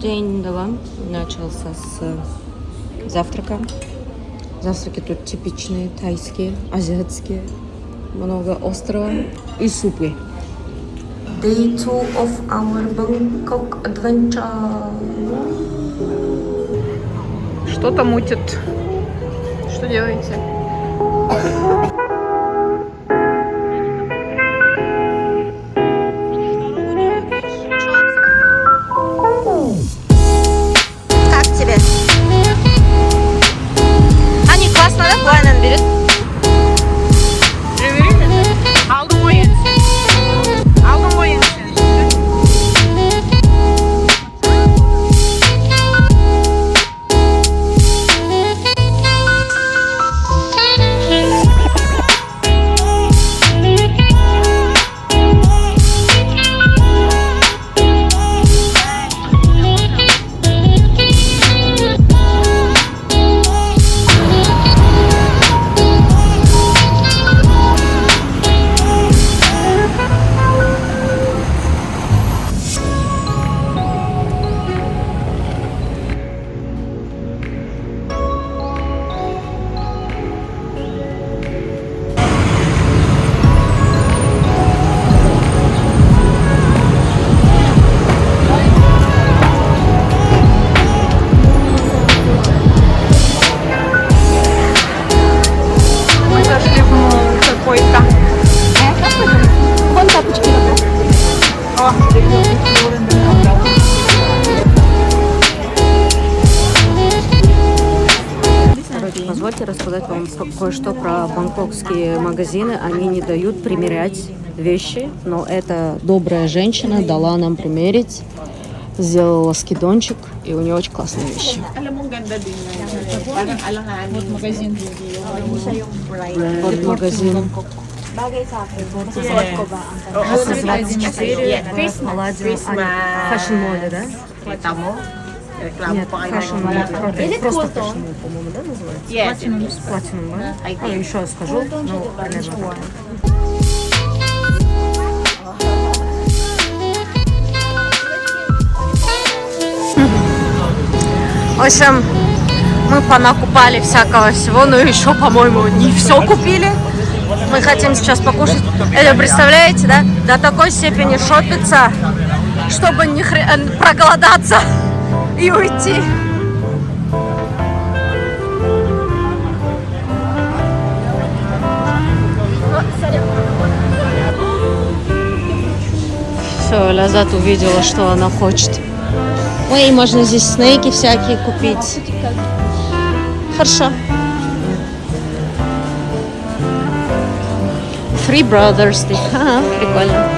День давам начался с завтрака. Завтраки тут типичные, тайские, азиатские. Много острова и супы. Day 2 of our Bangkok adventure. Что-то мутит. Что делаете? Как тебе? Они классно, да? Блайнен берет. Aldım o yenisini. Aldım o yenisini. Позвольте рассказать вам кое-что про бангкокские магазины. Они не дают примерять вещи, но эта добрая женщина дала нам примерить, сделала скидончик, и у нее очень классные вещи. Вот магазин. Вот магазин. Fashion моде, да? Нет, Fashion моде. Или просто Fashion, по-моему, да, называется? Platinum, да? Еще скажу, но примерно так. В общем, мы понакупали всякого всего, но еще, по-моему, не все купили. Мы хотим сейчас покушать. Это, представляете, да? До такой степени шопиться, чтобы не проголодаться и уйти. Все, Лязат увидела, что она хочет. Ой, можно здесь снеки всякие купить. Хорошо. Three Brothers. Ага, прикольно.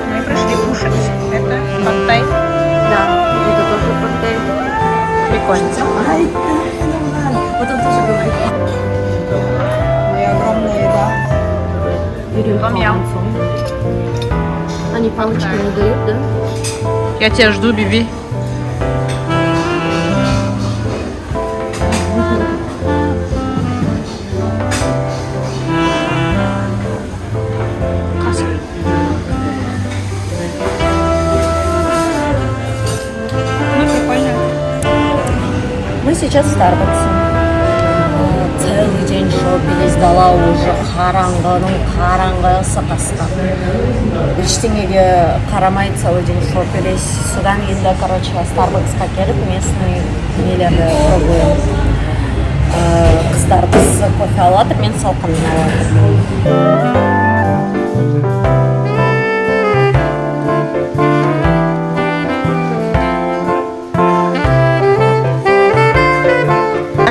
Мы пришли кушать. Это пад-тай. Да, это тоже пад-тай. Прикольно. Вот он тоже говорит. Моя огромная еда. Том-ям. Они палочки не дают, да? Я тебя жду, Биби. Мы сейчас в Старбаксе. Целый день шопились, дала уже қараңғысы қасқан. Ештеңеге қарамай целый день шопились. Содан енді, короче, Старбаксқа келіп местный нелерді пробуем. Қыздар біз кофе алады, мен салқынын алады.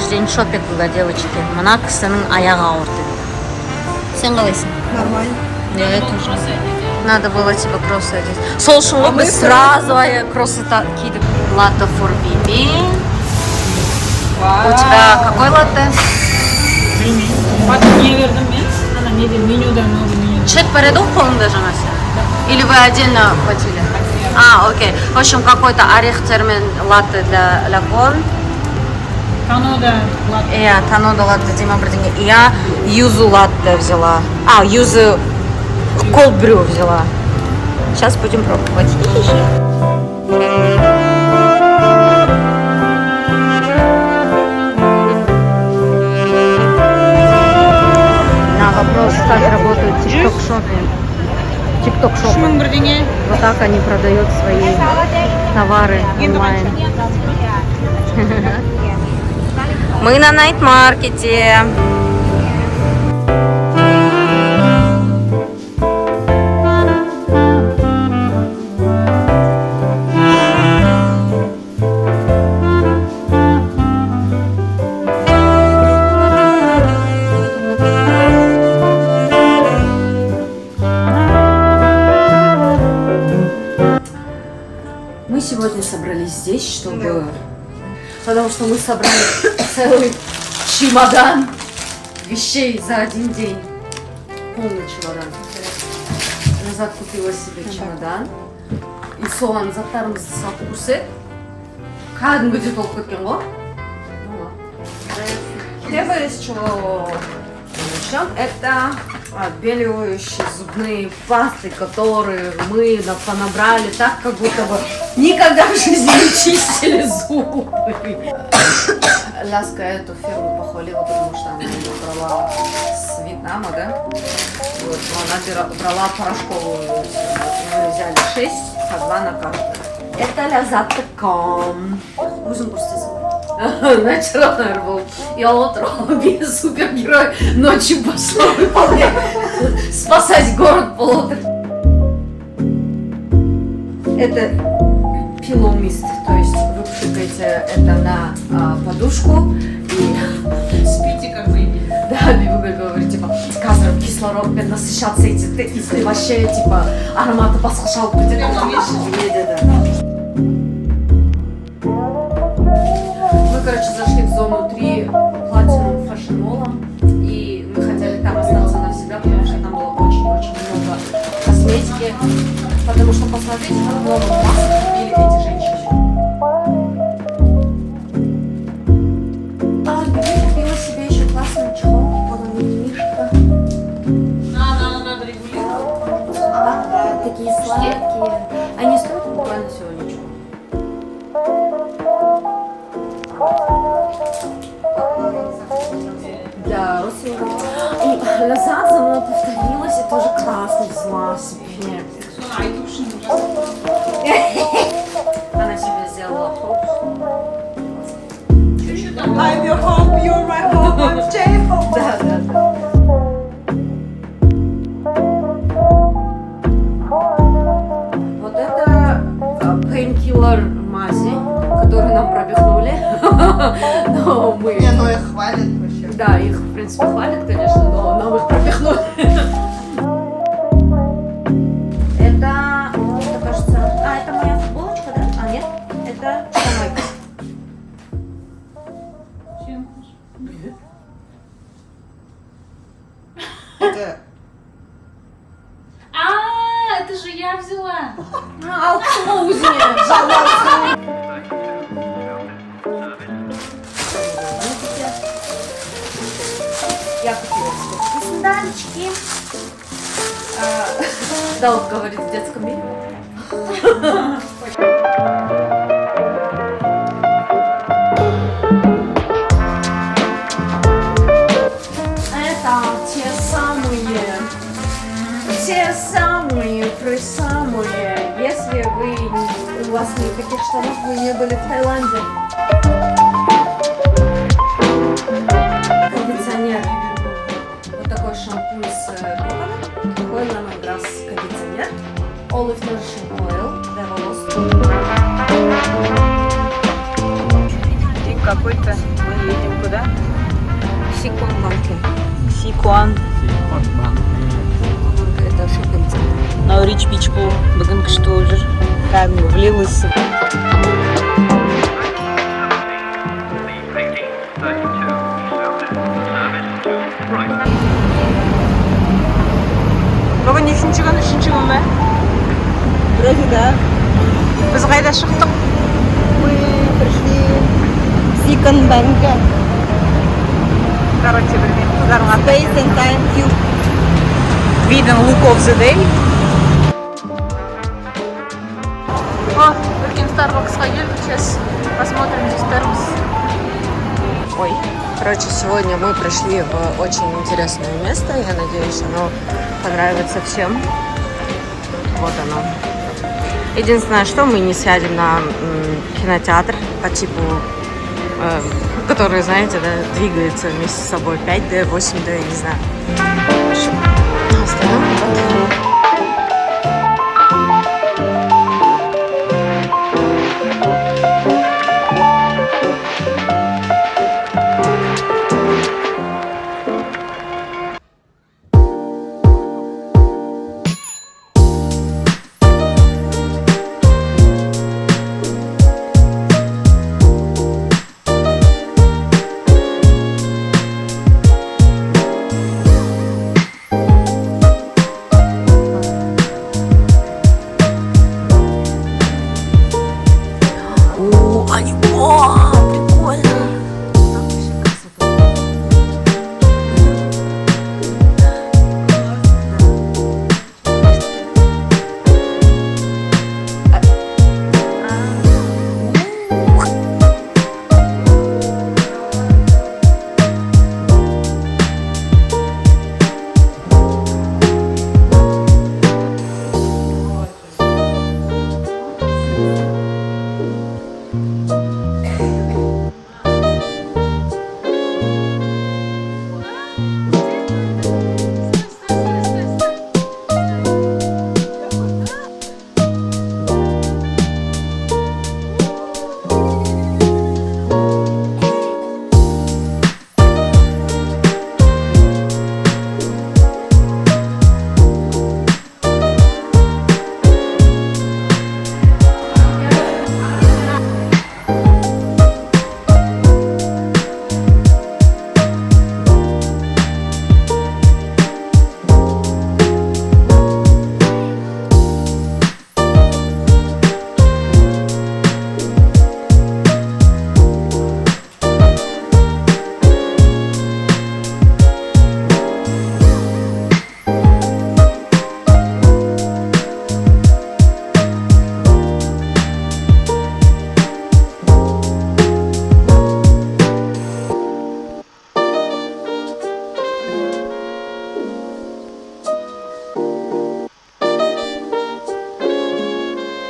День шопинга, девочки. Мына кісінің аяғы ауырды. Сен қалайсың? Нормально. Я тоже. Надо было тебе кроссы одеть. Сол үшін ғой біз сразу кроссы кидіп. Латте for Биби. У тебя какой латте? Не вердім мен. Ана неде менюда много меню. Чек по ряду в қолыңда жаңа сен? Или вы отдельно платили? Окей. В общем, какой-то орех термин латте для кон. Танода латте. Иә, танода латте деймін бірдеңе. Я юзу латте взяла. Юзу cold brew взяла. Сейчас будем пробовать. На вопрос, как работают тикток-шопы. Тикток-шопы. Вот так они продают свои товары онлайн. Мы на найт-маркете. Мы сегодня собрались здесь, чтобы... Потому что мы собрали целый чемодан вещей за один день. Полный чемодан. Назад купила себе чемодан. И соған заттарымызды салып көрсек. Кәдімгідей толып кеткен ғой. Первое, с чего начнем, это отбеливающие зубные пасты, которые мы понабрали так, как будто бы никогда в жизни не чистили зубы. Ляска эту фирму похвалила, потому что она ее брала с Вьетнама, да? Вот, она брала порошковую версию. Мы взяли 6, по 2 на каждую. Это Лязат.com. Нужен просто Natural Herbal. Я утром без супергероя ночью пошла выполнять, спасать город полутора. Это pillow mist, то есть вы пшикаете это на подушку и спите как вы. Да, вы говорите, типа, казар кислородпен насыщаться и вообще, типа, ароматы басқаша алып кетеді, Мы, короче, зашли в зону 3 Platinum Fashion Mall, и мы хотели там остаться навсегда, потому что там было очень-очень много косметики. Потому что посмотрите, как много масок купили эти женщины. Я купила себе еще классный чехол, вот он мишка. Надо регулировать. Такие сладкие. Они стоят буквально всего ничего. Для родственников. И Лязат за мной повторилась и тоже красный взяла себе. Она себе сделала хоп. I'm your hope, you're my hope, I'm J-hope. Да. Вот это painkiller мази, которые нам пропихнули. Но мы... Не, ну их хвалят вообще. Да, их в принципе хвалят, конечно, но нам их пропихнули. Это, кажется... это моя футболочка, да? А, нет? Это штанойка. Это... Это же я взяла. Алкоузня, жалко. Я купила себе сандалички. Да, он говорит в детском мире. Это те самые, если у вас никаких штанов, вы не были в Таиланде. Кондиционер. Вот такой шампунь с коконом, такой лемонграсс кондиционер. Olive Nourishing Oil для волос. День какой-то. Мы едем куда? Сикуан банки. Сикуан. Это ошибка. Наурич бичку. Бүгін күшті болып жүр. Кәдімгі влилась. Бүгін нешінші күн? Үшінші күн бе? Вроде да. Біз қайда шықтық? Мы пришли в Сикуан банка. Короче, білмеймін. Қыздарыңа Space and Time Cube. Виден look of the day. Starbucks ходили, сейчас посмотрим здесь термос. Ой, короче, сегодня мы пришли в очень интересное место. Я надеюсь, оно понравится всем. Вот оно. Единственное, что мы не сядем на кинотеатр по типу, который, знаете, да, двигается вместе с собой 5D, 8D, я не знаю. В общем, остальное вот.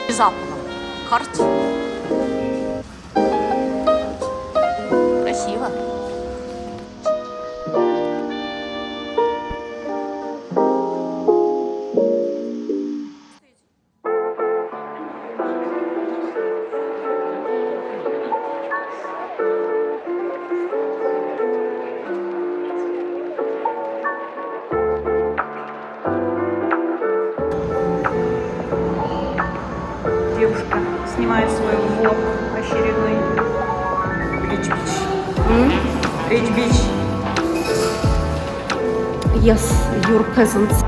Внезапно. Карта. Красиво. Девушка снимает свой влог очередной. Рич Бич. Yes, your cousins.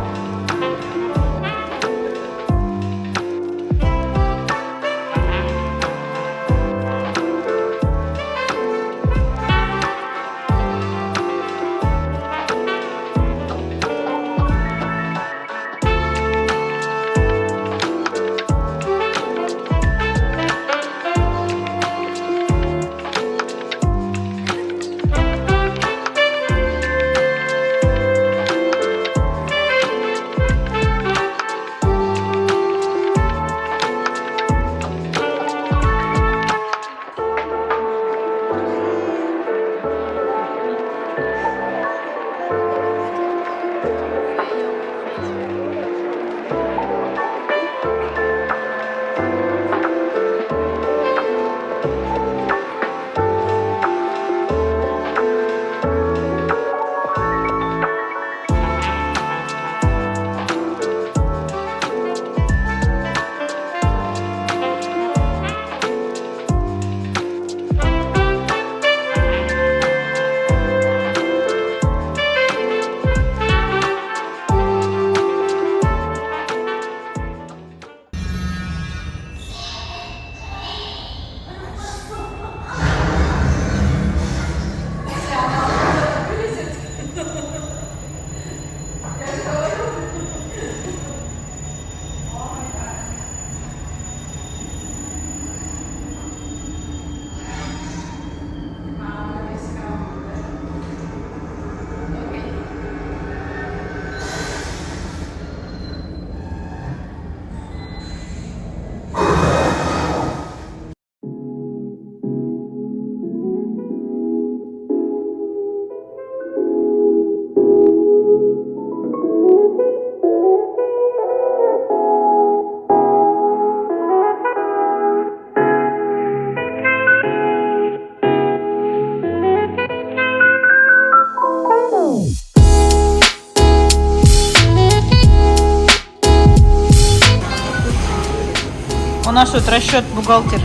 нас тут расчет бухгалтер.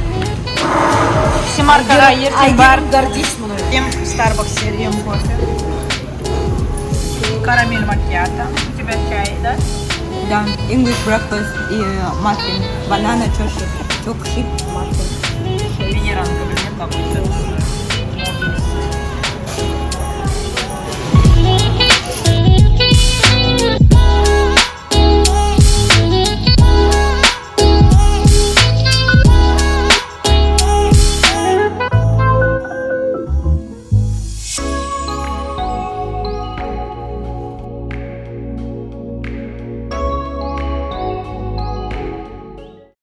Семарка ертем бар. гордись мной. Ем в Старбаксе, ем кофе. Карамель макьято. У тебя чай, да? Да, English breakfast и маффин. Банана, чоши, чокши, маффин. Венеранка, блин, как